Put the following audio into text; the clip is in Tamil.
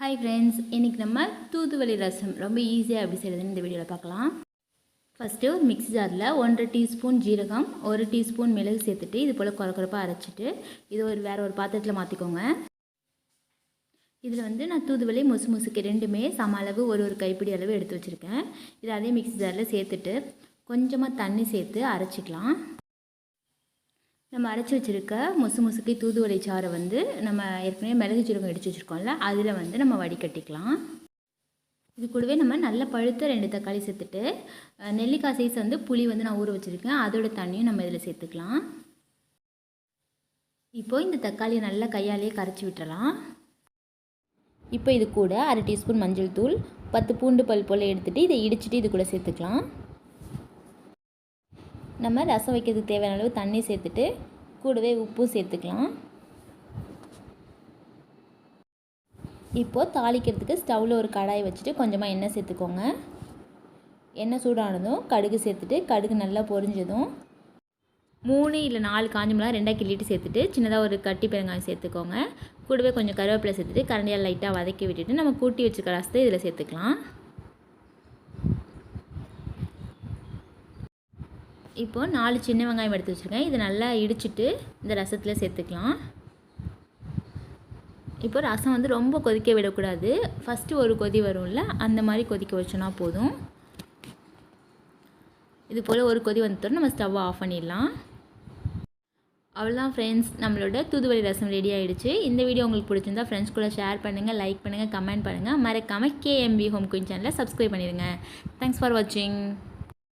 ஹாய் ஃப்ரெண்ட்ஸ், இன்றைக்கி நம்ம தூதுவளை ரசம் ரொம்ப ஈஸியாக எப்படி செய்கிறதுன்னு இந்த வீடியோவில் பார்க்கலாம். ஃபஸ்ட்டு ஒரு மிக்ஸி ஜாரில் 1.5 டீஸ்பூன் ஜீரகம், 1 டீஸ்பூன் மிளகு சேர்த்துட்டு இது போல் குறப்பாக அரைச்சிட்டு இது வேறு ஒரு பாத்திரத்தில் மாற்றிக்கோங்க. இதில் நான் தூதுவளை முசுக்கு ரெண்டுமே சம அளவு ஒரு கைப்பிடி அளவு எடுத்து வச்சுருக்கேன். இதை அதே மிக்ஸி ஜாரில் சேர்த்துட்டு கொஞ்சமாக தண்ணி சேர்த்து அரைச்சிக்கலாம். நம்ம அரைச்சி வச்சுருக்க முசுக்கு தூதுவளை சாறை நம்ம ஏற்கனவே மிளகு சீரகம் எடுத்து வச்சுருக்கோம்ல, அதில் நம்ம வடிகட்டிக்கலாம். இது கூடவே நம்ம நல்ல பழுத்த 2 தக்காளி சேர்த்துட்டு நெல்லிக்காய் சைஸ் புளி நான் ஊற வச்சுருக்கேன், அதோட தண்ணியும் நம்ம இதில் சேர்த்துக்கலாம். இப்போது இந்த தக்காளியை நல்லா கையாலேயே கரைச்சி விட்டுறலாம். இப்போ இது கூட 1/2 டீஸ்பூன் மஞ்சள் தூள், 10 பூண்டு பல் போல் எடுத்துகிட்டு இதை இடிச்சிட்டு இது கூட சேர்த்துக்கலாம். நம்ம ரசம் வைக்கிறதுக்கு தேவையான அளவு தண்ணி சேர்த்துட்டு கூடவே உப்பும் சேர்த்துக்கலாம். இப்போது தாளிக்கிறதுக்கு ஸ்டவ்வில் ஒரு கடாயை வச்சுட்டு கொஞ்சமாக எண்ணெய் சேர்த்துக்கோங்க. எண்ணெய் சூடானதும் கடுகு சேர்த்துட்டு கடுகு நல்லா பொரிஞ்சதும் 3 இல்லை 4 காஞ்ச மிளகாய் 2 கிள்ளிட்டு சேர்த்துட்டு சின்னதாக ஒரு கட்டி பெருங்காயம் சேர்த்துக்கோங்க. கூடவே கொஞ்சம் கருவேப்பிலை சேர்த்துட்டு கரண்டியால் லைட்டாக வதக்கி விட்டுட்டு நம்ம கூட்டி வச்சுருக்க ரசத்தை இதில் சேர்த்துக்கலாம். இப்போது 4 சின்ன வெங்காயம் எடுத்து வச்சுருக்கேன், இதை நல்லா இடிச்சிட்டு இந்த ரசத்தில் சேர்த்துக்கலாம். இப்போ ரசம் ரொம்ப கொதிக்க விடக்கூடாது. ஃபஸ்ட்டு ஒரு கொதி வரும்ல, அந்த மாதிரி கொதிக்க வச்சோன்னா போதும். இது போல் ஒரு கொதி வந்துட்டோம் நம்ம ஸ்டவ்வை ஆஃப் பண்ணிடலாம். அவ்வளோதான் ஃப்ரெண்ட்ஸ், நம்மளோட தூதுவளை ரசம் ரெடி ஆகிடுச்சு. இந்த வீடியோ உங்களுக்கு பிடிச்சிருந்தா ஃப்ரெண்ட்ஸ் கூட ஷேர் பண்ணுங்கள், லைக் பண்ணுங்கள், கமெண்ட் பண்ணுங்கள். மறக்காமல் KMB ஹோம் குயின் சேனலை சப்ஸ்கிரைப் பண்ணிடுங்க. தேங்க்ஸ் ஃபார் வாட்சிங்.